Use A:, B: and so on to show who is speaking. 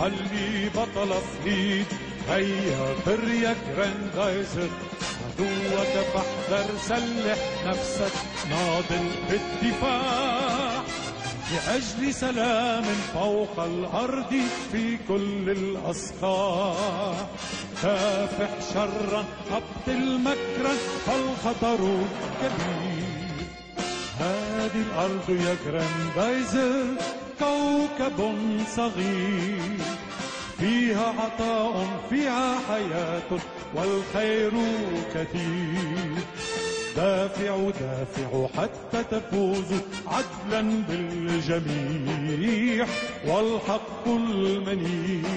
A: خلي بطل صهيد. هيا طر يا جراندايزر، عدوك فاحذر، سلح نفسك، ناضل بالدفاع لأجل سلام فوق الأرض في كل الأصقاع. كافح شرا، أبطل مكرا، فالخطر كبير. هذه الأرض يا جراندايزر كوكب صغير، فيها عطاء، فيها حياة، والخير كثير. دافعوا دافعوا حتى تفوزوا عدلا بالجميع، والحق المنيع.